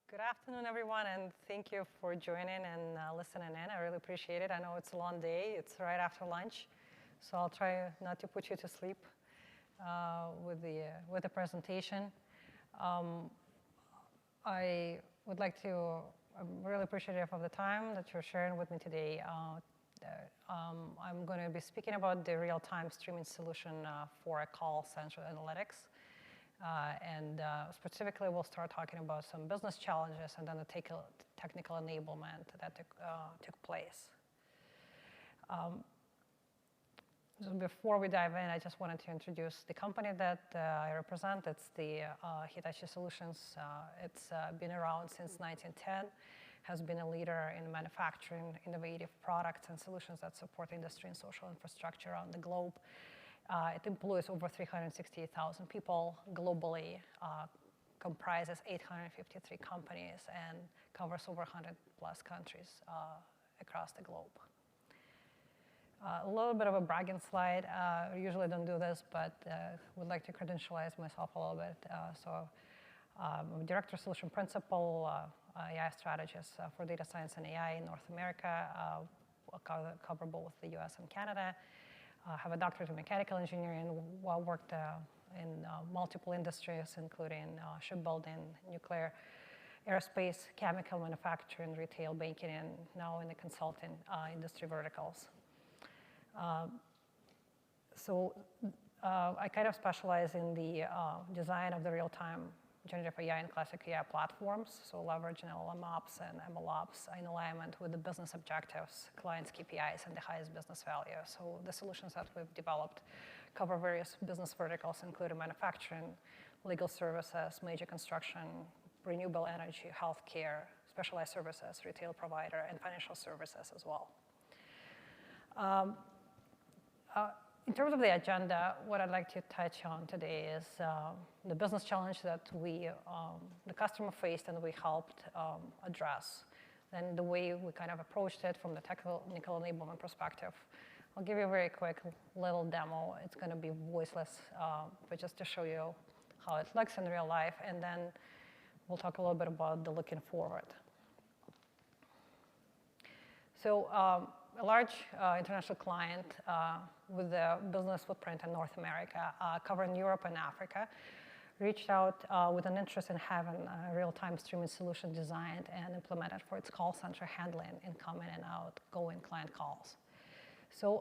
Good afternoon, everyone, and thank you for joining and listening in. I really appreciate it. I know it's a long day. It's right after lunch, so I'll try not to put you to sleep with the presentation. I would like to. I'm really appreciative of the time that you're sharing with me today. I'm going to be speaking about the real-time streaming solution for a call center analytics. Specifically, we'll start talking about some business challenges and then the technical enablement that took place. So before we dive in, I just wanted to introduce the company that I represent. It's the Hitachi Solutions. It's been around since 1910, has been a leader in manufacturing innovative products and solutions that support industry and social infrastructure around the globe. It employs over 368,000 people globally, comprises 853 companies, and covers over 100 plus countries across the globe. A little bit of a bragging slide. I usually don't do this, but would like to credentialize myself a little bit. I'm a Director Solution Principal, AI Strategist for Data Science and AI in North America. Cover both the US and Canada. Have a doctorate in mechanical engineering, worked in multiple industries, including shipbuilding, nuclear, aerospace, chemical manufacturing, retail, banking, and now in the consulting industry verticals. I kind of specialize in the design of the real-time generative AI and classic AI platforms, so leveraging LLMOps and MLOps in alignment with the business objectives, clients' KPIs, and the highest business value. So the solutions that we've developed cover various business verticals, including manufacturing, legal services, major construction, renewable energy, healthcare, specialized services, retail provider, and financial services as well. In terms of the agenda, what I'd like to touch on today is the business challenge that the customer faced and we helped address, and the way we kind of approached it from the technical enablement perspective. I'll give you a very quick little demo. It's going to be voiceless, but just to show you how it looks in real life, and then we'll talk a little bit about the looking forward. So a large international client with a business footprint in North America, covering Europe and Africa, reached out with an interest in having a real-time streaming solution designed and implemented for its call center handling incoming and outgoing client calls. So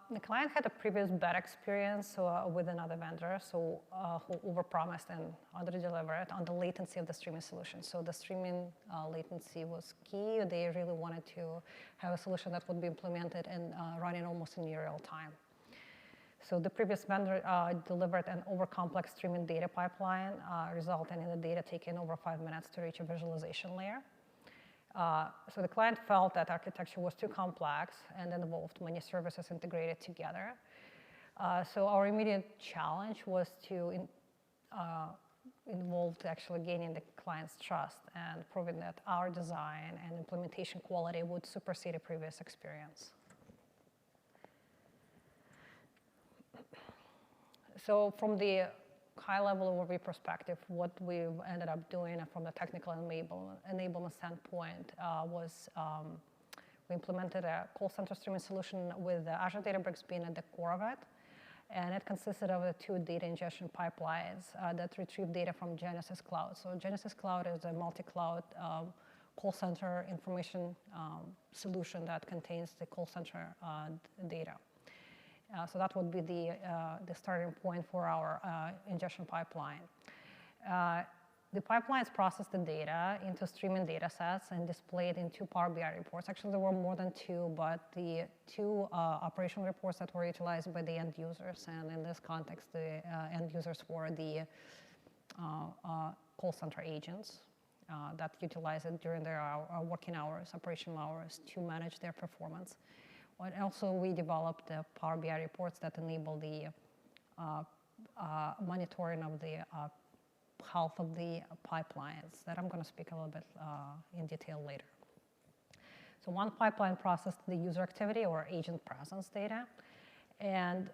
the client had a previous bad experience with another vendor, who overpromised and underdelivered on the latency of the streaming solution. So the streaming latency was key. They really wanted to have a solution that would be implemented and running almost in real time. So the previous vendor delivered an overcomplex streaming data pipeline, resulting in the data taking over 5 minutes to reach a visualization layer. So the client felt that architecture was too complex and involved many services integrated together. So our immediate challenge was to involve actually gaining the client's trust and proving that our design and implementation quality would supersede a previous experience. So from the high-level overview perspective, what we ended up doing from the technical enablement standpoint was we implemented a call center streaming solution with Azure Databricks being at the core of it. And it consisted of 2 data ingestion pipelines that retrieve data from Genesys Cloud. So Genesys Cloud is a multi-cloud call center information solution that contains the call center data. So that would be the starting point for our ingestion pipeline. The pipelines process the data into streaming data sets and display it in 2 Power BI reports. Actually, there were more than 2, but the 2 operational reports that were utilized by the end users, and in this context, the end users were the call center agents that utilize it during their working hours, operational hours, to manage their performance. And also, we developed the Power BI reports that enable the monitoring of the health of the pipelines that I'm going to speak a little bit in detail later. So one pipeline processed the user activity or agent presence data, and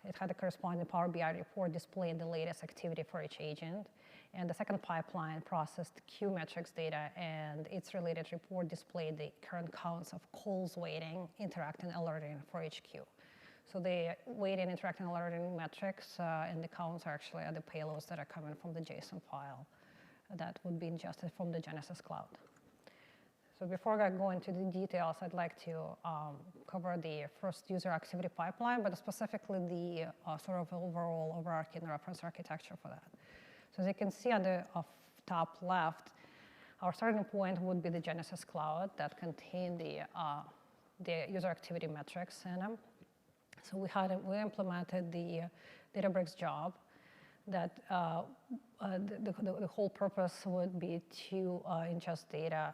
it had a corresponding Power BI report displaying the latest activity for each agent. And the second pipeline processed queue metrics data, and its related report displayed the current counts of calls waiting, interacting, alerting for each queue. So the waiting, interacting, alerting metrics and the counts are actually the payloads that are coming from the JSON file that would be ingested from the Genesys Cloud. So before I go into the details, I'd like to cover the first user activity pipeline, but specifically the sort of overall overarching reference architecture for that. So as you can see on the top left, our starting point would be the Genesys Cloud that contained the user activity metrics in them. So we implemented the Databricks job that the whole purpose would be to ingest data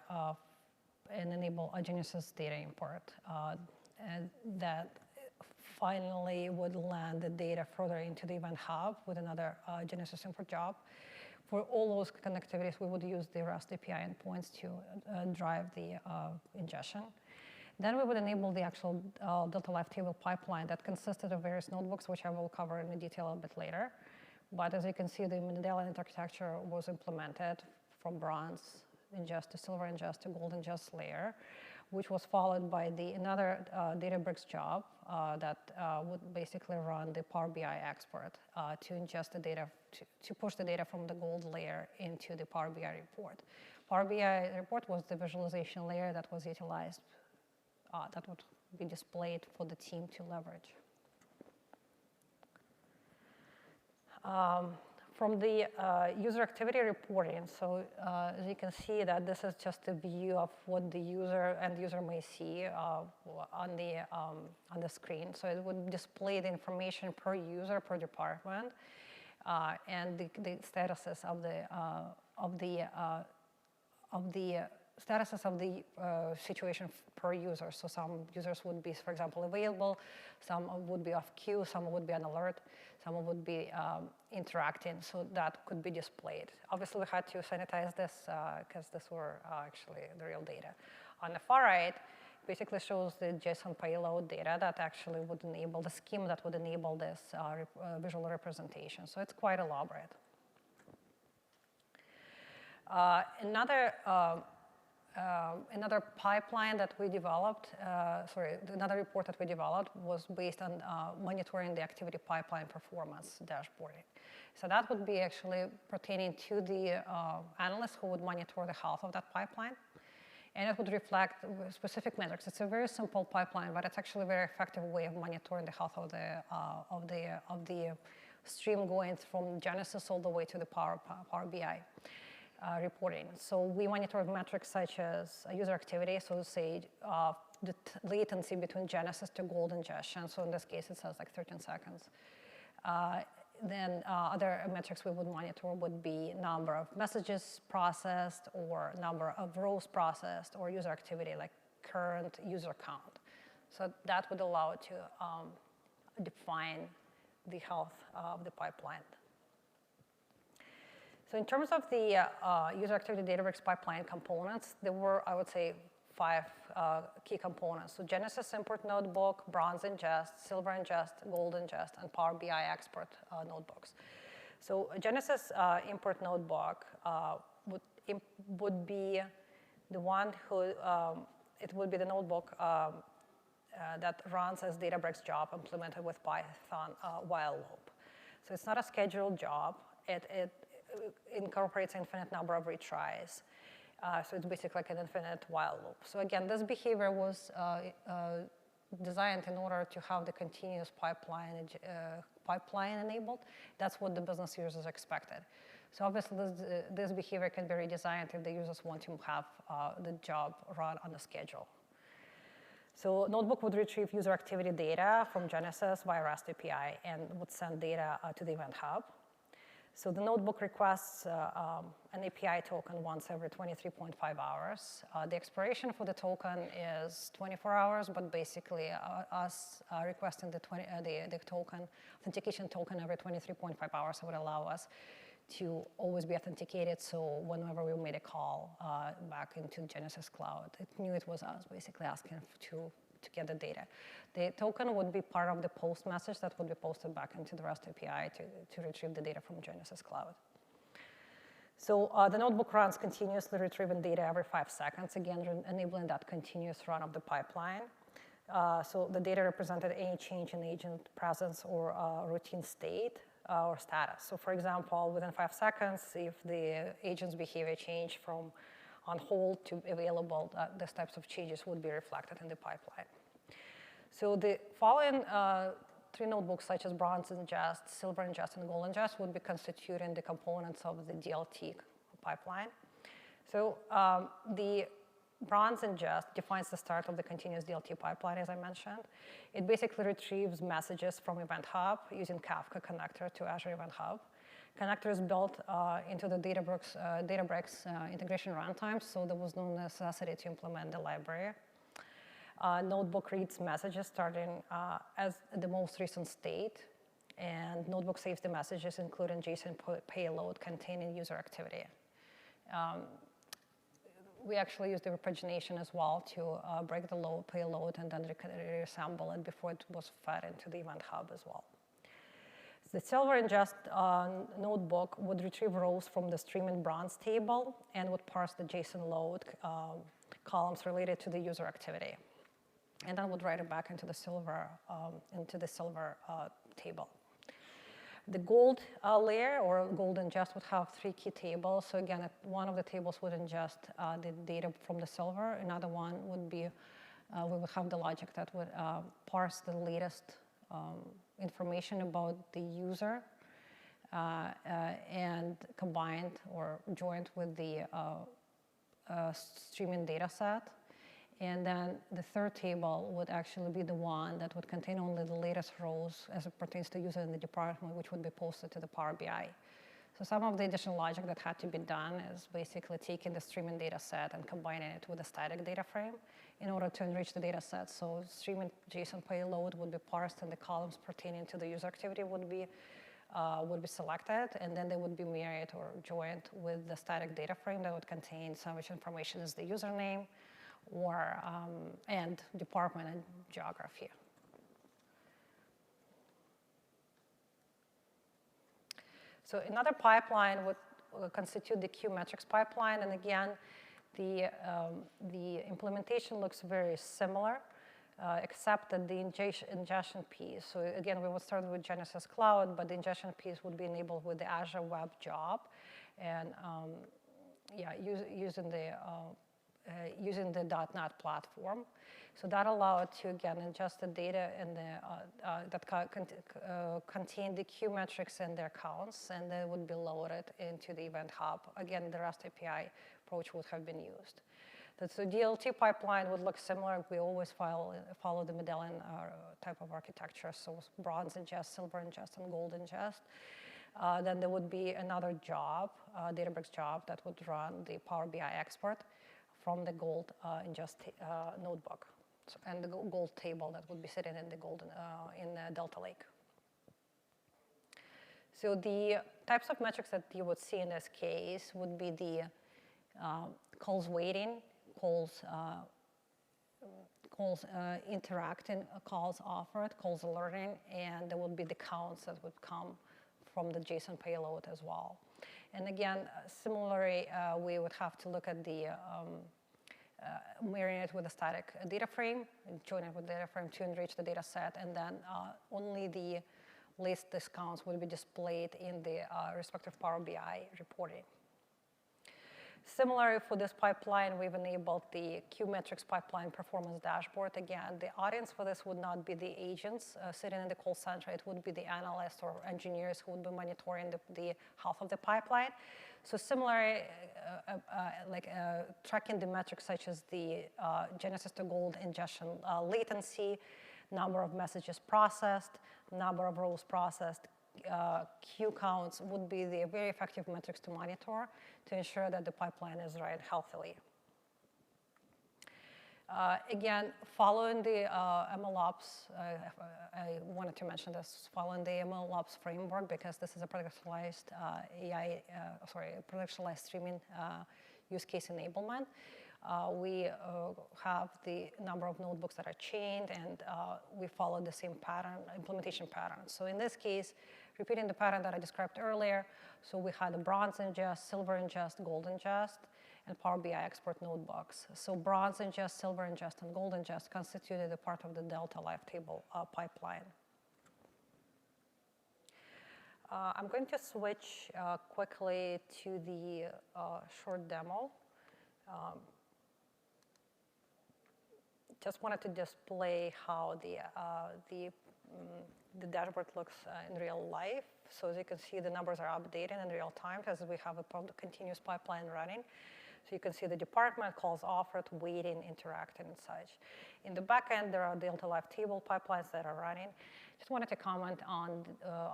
and enable a Genesys data import, and that finally would land the data further into the event hub with another Genesys import job. For all those connectivities, we would use the REST API endpoints to drive the ingestion. Then we would enable the actual Delta Live table pipeline that consisted of various notebooks, which I will cover in detail a bit later. But as you can see, the medallion architecture was implemented from bronze ingest to silver ingest to gold ingest layer, which was followed by another Databricks job that would basically run the Power BI export to ingest the data, to push the data from the gold layer into the Power BI report. Power BI report was the visualization layer that was utilized, that would be displayed for the team to leverage. From the user activity reporting, so as you can see that this is just a view of what the user may see on the screen. So it would display the information per user, per department, and the statuses of the statuses of the situation per user. So some users would be, for example, available, some would be off queue, some would be on alert, some would be interacting, so that could be displayed. Obviously, we had to sanitize this because these were actually the real data. On the far right, basically shows the JSON payload data that actually would enable the scheme that would enable this visual representation. So it's quite elaborate. Another pipeline that we developed, another report that we developed was based on monitoring the activity pipeline performance dashboarding. So that would be actually pertaining to the analysts who would monitor the health of that pipeline. And it would reflect specific metrics. It's a very simple pipeline, but it's actually a very effective way of monitoring the health of the stream going from Genesys all the way to the Power BI. Reporting. So we monitor metrics such as user activity, so say the latency between Genesys to gold ingestion. So in this case, it says like 13 seconds. Then other metrics we would monitor would be number of messages processed or number of rows processed or user activity like current user count. So that would allow it to define the health of the pipeline. So in terms of the user activity Databricks pipeline components, there were, I would say, 5 key components. So Genesys import notebook, bronze ingest, silver ingest, gold ingest, and Power BI export notebooks. So Genesys import notebook would be the one who, it would be the notebook that runs as Databricks job implemented with Python while loop. So it's not a scheduled job. It incorporates infinite number of retries. So it's basically like an infinite while loop. So again, this behavior was designed in order to have the continuous pipeline enabled. That's what the business users expected. So obviously, this behavior can be redesigned if the users want to have the job run on a schedule. So Notebook would retrieve user activity data from Genesys via REST API and would send data to the Event Hub. So the Notebook requests an API token once every 23.5 hours. The expiration for the token is 24 hours, but basically us requesting the token, authentication token every 23.5 hours would allow us to always be authenticated. So whenever we made a call back into Genesys Cloud, it knew it was us basically asking to get the data. The token would be part of the post message that would be posted back into the REST API to retrieve the data from Genesys Cloud. So the notebook runs continuously retrieving data every 5 seconds, again, enabling that continuous run of the pipeline. So the data represented any change in agent presence or routine state or status. So for example, within 5 seconds, if the agent's behavior changed from on hold to available, these types of changes would be reflected in the pipeline. So the following 3 notebooks, such as bronze ingest, silver ingest, and gold ingest, would be constituting the components of the DLT pipeline. So the bronze ingest defines the start of the continuous DLT pipeline, as I mentioned. It basically retrieves messages from Event Hub using Kafka connector to Azure Event Hub. Connector is built into the Databricks integration runtime, so there was no necessity to implement the library. Notebook reads messages starting as the most recent state, and Notebook saves the messages, including JSON payload containing user activity. We actually use the repagination as well to break the payload and then reassemble it before it was fed into the Event Hub as well. The silver ingest notebook would retrieve rows from the streaming bronze table and would parse the JSON load columns related to the user activity, and then would write it back into the silver table. The gold layer or gold ingest would have 3 key tables. So again, one of the tables would ingest the data from the silver. Another one would be, we would have the logic that would parse the latest information about the user and combined or joined with the streaming data set. And then the third table would actually be the one that would contain only the latest rows as it pertains to user in the department, which would be posted to the Power BI. So some of the additional logic that had to be done is basically taking the streaming data set and combining it with a static data frame in order to enrich the data set. So streaming JSON payload would be parsed and the columns pertaining to the user activity would be selected, and then they would be married or joined with the static data frame that would contain some which information is the username, or and department and geography. So another pipeline would constitute the Q metrics pipeline, and again, the implementation looks very similar, except that the ingestion piece. So again, we would start with Genesys Cloud, but the ingestion piece would be enabled with the Azure Web Job, and using the .NET platform. So that allowed to, again, ingest the data in that contain the Q metrics and their counts, and they would be loaded into the Event Hub. Again, the REST API approach would have been used. So DLT pipeline would look similar. We always follow the medallion type of architecture, so bronze ingest, silver ingest, and gold ingest. Then there would be another job, Databricks job, that would run the Power BI export from the gold ingest notebook, and the gold table that would be sitting in the Delta Lake. So the types of metrics that you would see in this case would be the calls waiting, calls interacting, calls offered, calls alerting, and there would be the counts that would come from the JSON payload as well. And again, similarly, we would have to look at the marrying it with a static data frame, join it with data frame to enrich the data set, and then only the list discounts will be displayed in the respective Power BI reporting. Similarly, for this pipeline, we've enabled the Q metrics pipeline performance dashboard. Again, the audience for this would not be the agents sitting in the call center. It would be the analysts or engineers who would be monitoring the health of the pipeline. So similarly, tracking the metrics such as the Genesys to Gold ingestion latency, number of messages processed, number of rows processed, queue counts would be the very effective metrics to monitor to ensure that the pipeline is running healthily. Again, following the MLOps, I wanted to mention this, following the MLOps framework, because this is a productionalized productionalized streaming use case enablement. We have the number of notebooks that are chained, and we follow the same pattern, implementation pattern. So in this case, repeating the pattern that I described earlier. So we had a bronze ingest, silver ingest, gold ingest, and Power BI export notebooks. So bronze ingest, silver ingest, and gold ingest constituted a part of the Delta Live Table pipeline. I'm going to switch quickly to the short demo. Just wanted to display how the dashboard looks in real life. So as you can see, the numbers are updated in real time as we have a continuous pipeline running. So you can see the department, calls offered, waiting, interacting, and such. In the back end, there are Delta Live Table pipelines that are running. Just wanted to comment on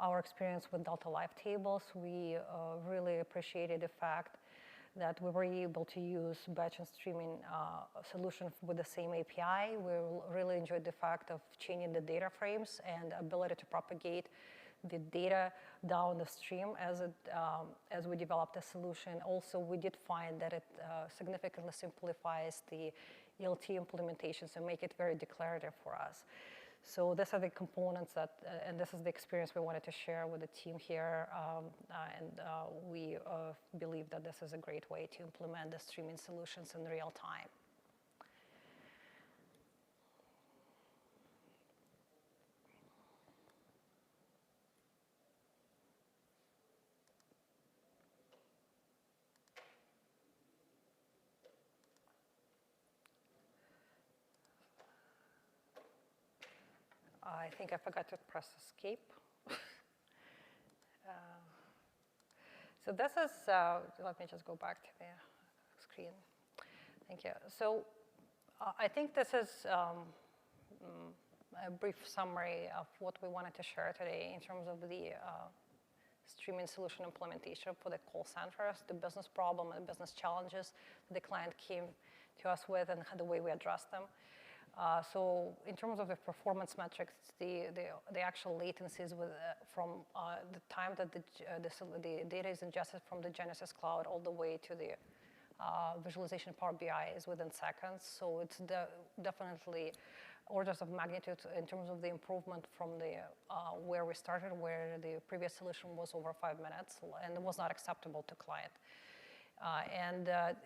our experience with Delta Live Tables. We really appreciated the fact that we were able to use batch and streaming solution with the same API. We really enjoyed the fact of changing the data frames and ability to propagate the data down the stream as we developed a solution. Also, we did find that it significantly simplifies the ELT implementation, so make it very declarative for us. So these are the components that, and this is the experience we wanted to share with the team here, we believe that this is a great way to implement the streaming solutions in real time. I think I forgot to press escape. So this is, let me just go back to the screen. Thank you. So I think this is a brief summary of what we wanted to share today in terms of the streaming solution implementation for the call centers, the business problem and business challenges the client came to us with and the way we addressed them. So in terms of the performance metrics, the actual latencies from the time that the data is ingested from the Genesys Cloud all the way to the visualization Power BI is within seconds. So it's definitely orders of magnitude in terms of the improvement from the where we started, where the previous solution was over 5 minutes, and it was not acceptable to client.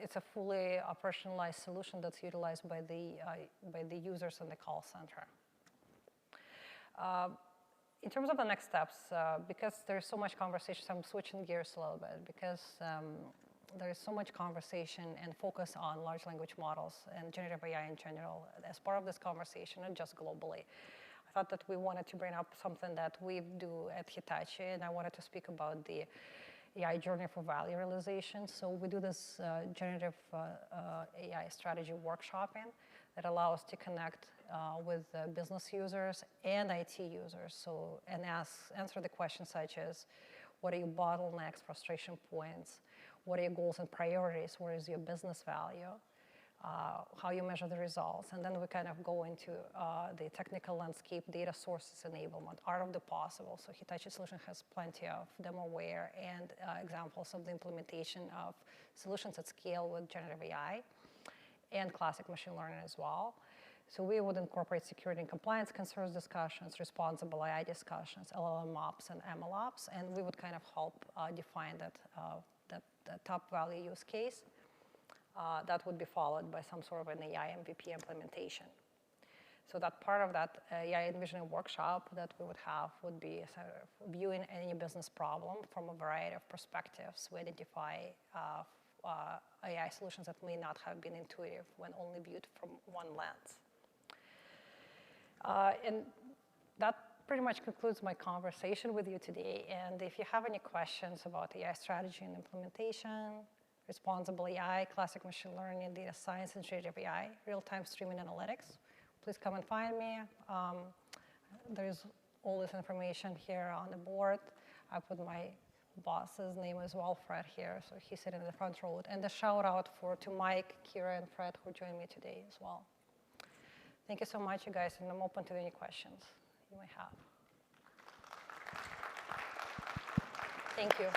It's a fully operationalized solution that's utilized by the users in the call center. In terms of the next steps, because there's so much conversation, so I'm switching gears a little bit because there is so much conversation and focus on large language models and generative AI in general as part of this conversation and just globally. I thought that we wanted to bring up something that we do at Hitachi, and I wanted to speak about the AI journey for value realization. So we do this generative AI strategy workshopping that allows to connect with business users and IT users. So, and answer the questions such as, what are your bottlenecks, frustration points? What are your goals and priorities? Where is your business value? How you measure the results. And then we kind of go into the technical landscape, data sources, enablement, art of the possible. So Hitachi solution has plenty of demoware and examples of the implementation of solutions at scale with generative AI and classic machine learning as well. So we would incorporate security and compliance concerns discussions, responsible AI discussions, LLM ops and ML ops, and we would kind of help define that top value use case. That would be followed by some sort of an AI MVP implementation. So that part of that AI envisioning workshop that we would have would be sort of viewing any business problem from a variety of perspectives. We identify AI solutions that may not have been intuitive when only viewed from one lens. And that pretty much concludes my conversation with you today. And if you have any questions about AI strategy and implementation, responsible AI, classic machine learning, data science, and generative AI, real-time streaming analytics, please come and find me. There's all this information here on the board. I put my boss's name as well, Fred, here, so he's sitting in the front row. And a shout out to Mike, Kira, and Fred who joined me today as well. Thank you so much, you guys, and I'm open to any questions you may have. Thank you.